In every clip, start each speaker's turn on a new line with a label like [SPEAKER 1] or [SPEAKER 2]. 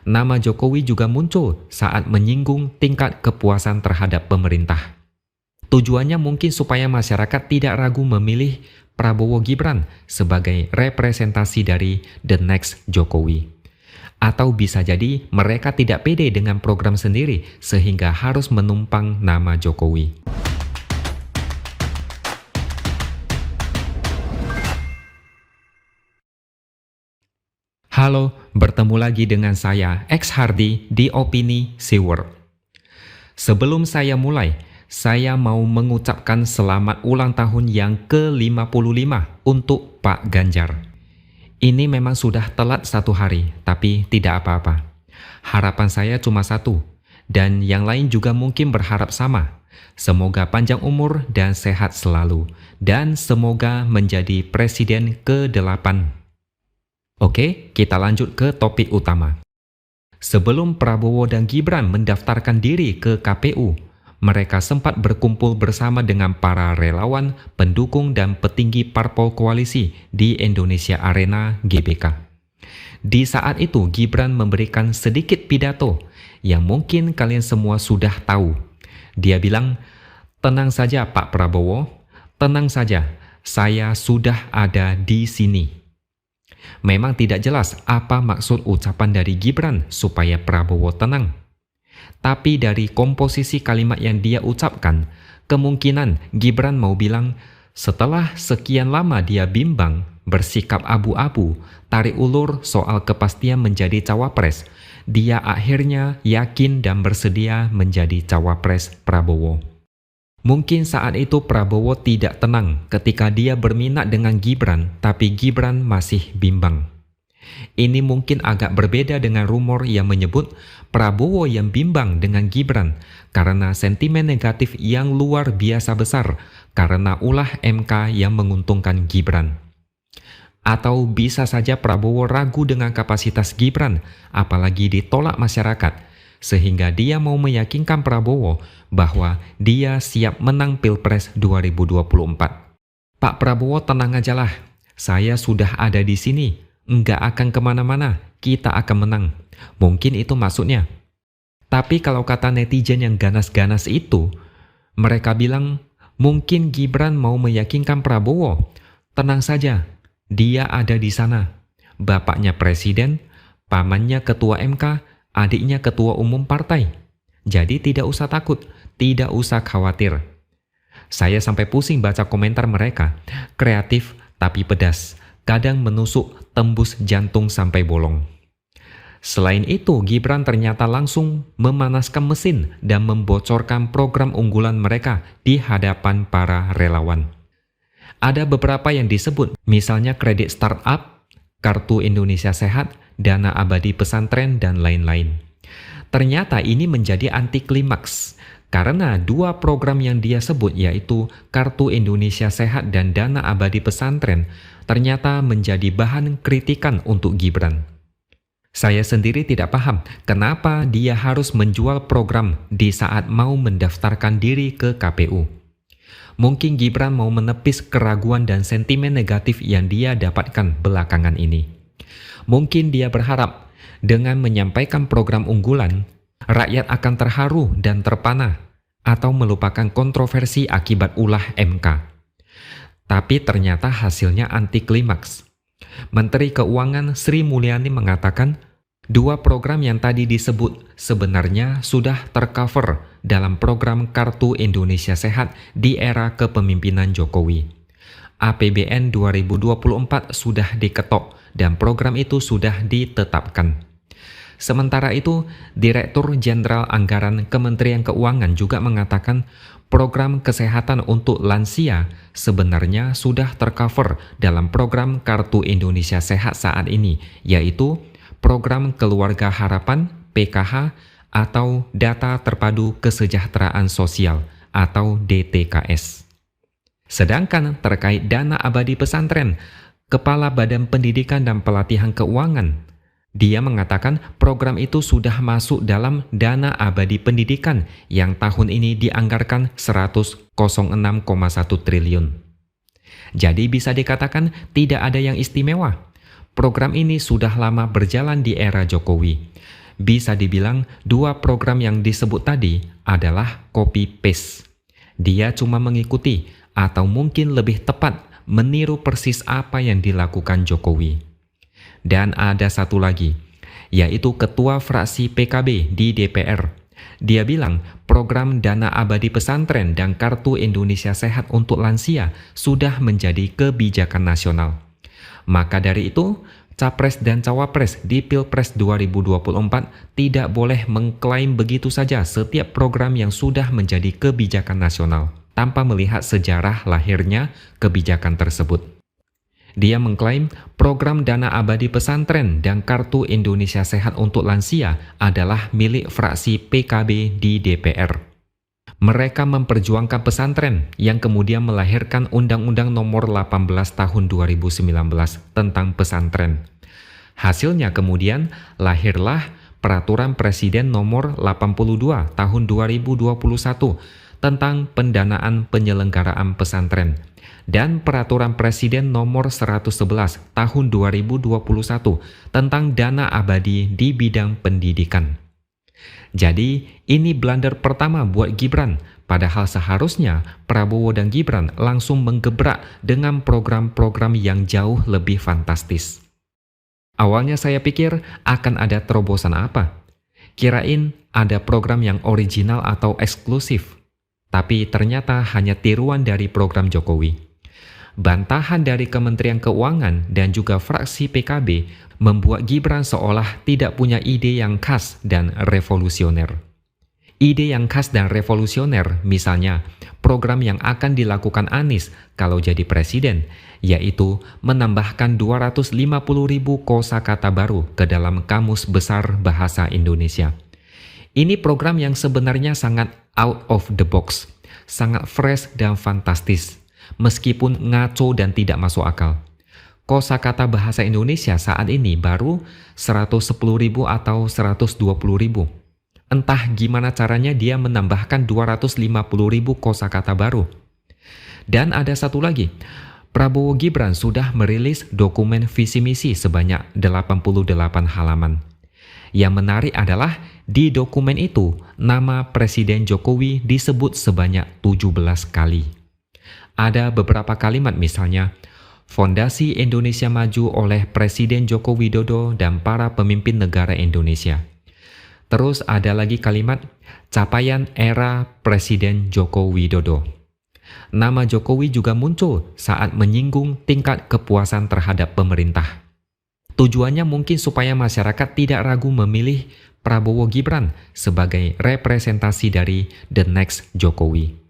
[SPEAKER 1] Nama Jokowi juga muncul saat menyinggung tingkat kepuasan terhadap pemerintah. Tujuannya mungkin supaya masyarakat tidak ragu memilih Prabowo Gibran sebagai representasi dari the next Jokowi. Atau bisa jadi mereka tidak pede dengan program sendiri sehingga harus menumpang nama Jokowi. Halo, bertemu lagi dengan saya, X Hardy di Opini Siward. Sebelum saya mulai, saya mau mengucapkan selamat ulang tahun yang ke-55 untuk Pak Ganjar. Ini memang sudah telat 1 hari, tapi tidak apa-apa. Harapan saya cuma satu, dan yang lain juga mungkin berharap sama. Semoga panjang umur dan sehat selalu, dan semoga menjadi presiden ke-8. Oke, kita lanjut ke topik utama. Sebelum Prabowo dan Gibran mendaftarkan diri ke KPU, mereka sempat berkumpul bersama dengan para relawan, pendukung, dan petinggi parpol koalisi di Indonesia Arena GBK. Di saat itu, Gibran memberikan sedikit pidato yang mungkin kalian semua sudah tahu. Dia bilang, "Tenang saja Pak Prabowo, tenang saja, saya sudah ada di sini." Memang tidak jelas apa maksud ucapan dari Gibran supaya Prabowo tenang. Tapi dari komposisi kalimat yang dia ucapkan, kemungkinan Gibran mau bilang, setelah sekian lama dia bimbang, bersikap abu-abu, tarik ulur soal kepastian menjadi cawapres, dia akhirnya yakin dan bersedia menjadi cawapres Prabowo. Mungkin saat itu Prabowo tidak tenang ketika dia berminat dengan Gibran, tapi Gibran masih bimbang. Ini mungkin agak berbeda dengan rumor yang menyebut Prabowo yang bimbang dengan Gibran karena sentimen negatif yang luar biasa besar karena ulah MK yang menguntungkan Gibran. Atau bisa saja Prabowo ragu dengan kapasitas Gibran, apalagi ditolak masyarakat, sehingga dia mau meyakinkan Prabowo bahwa dia siap menang Pilpres 2024. Pak Prabowo tenang ajalah, saya sudah ada di sini, enggak akan kemana-mana, kita akan menang. Mungkin itu maksudnya. Tapi kalau kata netizen yang ganas-ganas itu, mereka bilang mungkin Gibran mau meyakinkan Prabowo, tenang saja, dia ada di sana. Bapaknya presiden, pamannya ketua MK, adiknya ketua umum partai. Jadi tidak usah takut, tidak usah khawatir. Saya sampai pusing baca komentar mereka. Kreatif tapi pedas, kadang menusuk tembus jantung sampai bolong. Selain itu, Gibran ternyata langsung memanaskan mesin dan membocorkan program unggulan mereka di hadapan para relawan. Ada beberapa yang disebut, misalnya kredit startup, kartu Indonesia Sehat, dana abadi pesantren, dan lain-lain. Ternyata ini menjadi anti klimaks karena dua program yang dia sebut yaitu Kartu Indonesia Sehat dan Dana Abadi Pesantren ternyata menjadi bahan kritikan untuk Gibran. Saya sendiri tidak paham kenapa dia harus menjual program di saat mau mendaftarkan diri ke KPU. Mungkin Gibran mau menepis keraguan dan sentimen negatif yang dia dapatkan belakangan ini. Mungkin dia berharap dengan menyampaikan program unggulan, rakyat akan terharu dan terpana atau melupakan kontroversi akibat ulah MK. Tapi ternyata hasilnya anti klimaks. Menteri Keuangan Sri Mulyani mengatakan, dua program yang tadi disebut sebenarnya sudah tercover dalam program Kartu Indonesia Sehat di era kepemimpinan Jokowi. APBN 2024 sudah diketok dan program itu sudah ditetapkan. Sementara itu, Direktur Jenderal Anggaran Kementerian Keuangan juga mengatakan program kesehatan untuk lansia sebenarnya sudah tercover dalam program Kartu Indonesia Sehat saat ini, yaitu program Keluarga Harapan (PKH) atau Data Terpadu Kesejahteraan Sosial atau DTKS. Sedangkan terkait dana abadi pesantren, Kepala Badan Pendidikan dan Pelatihan Keuangan, dia mengatakan program itu sudah masuk dalam dana abadi pendidikan yang tahun ini dianggarkan 106,1 triliun. Jadi bisa dikatakan tidak ada yang istimewa. Program ini sudah lama berjalan di era Jokowi. Bisa dibilang dua program yang disebut tadi adalah copy-paste. Dia cuma mengikuti atau mungkin lebih tepat meniru persis apa yang dilakukan Jokowi. Dan ada satu lagi, yaitu ketua fraksi PKB di DPR. Dia bilang program dana abadi pesantren dan kartu Indonesia Sehat untuk lansia sudah menjadi kebijakan nasional. Maka dari itu, Capres dan Cawapres di Pilpres 2024 tidak boleh mengklaim begitu saja setiap program yang sudah menjadi kebijakan nasional tanpa melihat sejarah lahirnya kebijakan tersebut. Dia mengklaim program dana abadi pesantren dan kartu Indonesia Sehat untuk lansia adalah milik fraksi PKB di DPR. Mereka memperjuangkan pesantren yang kemudian melahirkan Undang-Undang Nomor 18 Tahun 2019 tentang pesantren. Hasilnya kemudian lahirlah Peraturan Presiden Nomor 82 Tahun 2021 tentang pendanaan penyelenggaraan pesantren dan Peraturan Presiden Nomor 111 Tahun 2021 tentang dana abadi di bidang pendidikan. Jadi, ini blunder pertama buat Gibran, padahal seharusnya Prabowo dan Gibran langsung menggebrak dengan program-program yang jauh lebih fantastis. Awalnya saya pikir akan ada terobosan apa? Kirain ada program yang original atau eksklusif, tapi ternyata hanya tiruan dari program Jokowi. Bantahan dari Kementerian Keuangan dan juga fraksi PKB membuat Gibran seolah tidak punya ide yang khas dan revolusioner. Ide yang khas dan revolusioner misalnya program yang akan dilakukan Anies kalau jadi presiden, yaitu menambahkan 250.000 kosakata baru ke dalam Kamus Besar Bahasa Indonesia. Ini program yang sebenarnya sangat out of the box, sangat fresh dan fantastis, meskipun ngaco dan tidak masuk akal. Kosakata bahasa Indonesia saat ini baru 110.000 atau 120.000. Entah gimana caranya dia menambahkan 250.000 kosakata baru. Dan ada satu lagi, Prabowo Gibran sudah merilis dokumen visi misi sebanyak 88 halaman. Yang menarik adalah di dokumen itu nama Presiden Jokowi disebut sebanyak 17 kali. Ada beberapa kalimat misalnya, Fondasi Indonesia Maju oleh Presiden Joko Widodo dan para pemimpin negara Indonesia. Terus ada lagi kalimat, capaian era Presiden Joko Widodo. Nama Jokowi juga muncul saat menyinggung tingkat kepuasan terhadap pemerintah. Tujuannya mungkin supaya masyarakat tidak ragu memilih Prabowo Gibran sebagai representasi dari the next Jokowi.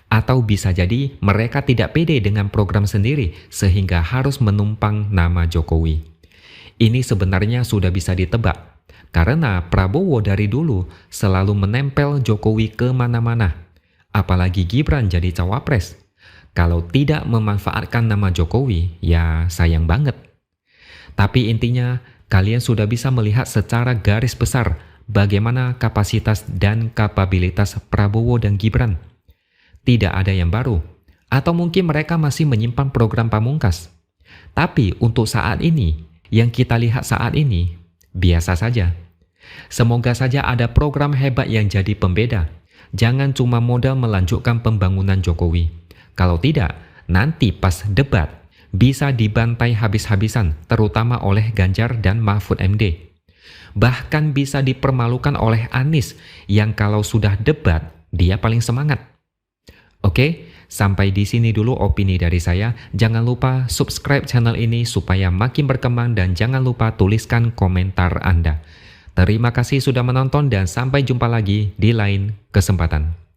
[SPEAKER 1] Atau bisa jadi mereka tidak pede dengan program sendiri sehingga harus menumpang nama Jokowi. Ini sebenarnya sudah bisa ditebak, karena Prabowo dari dulu selalu menempel Jokowi kemana-mana. Apalagi Gibran jadi cawapres. Kalau tidak memanfaatkan nama Jokowi, ya sayang banget. Tapi intinya, kalian sudah bisa melihat secara garis besar bagaimana kapasitas dan kapabilitas Prabowo dan Gibran. Tidak ada yang baru, atau mungkin mereka masih menyimpan program pamungkas. Tapi untuk saat ini, yang kita lihat saat ini, biasa saja. Semoga saja ada program hebat yang jadi pembeda. Jangan cuma modal melanjutkan pembangunan Jokowi. Kalau tidak, nanti pas debat, bisa dibantai habis-habisan, terutama oleh Ganjar dan Mahfud MD. Bahkan bisa dipermalukan oleh Anies, yang kalau sudah debat, dia paling semangat. Oke, sampai di sini dulu opini dari saya. Jangan lupa subscribe channel ini supaya makin berkembang dan jangan lupa tuliskan komentar Anda. Terima kasih sudah menonton dan sampai jumpa lagi di lain kesempatan.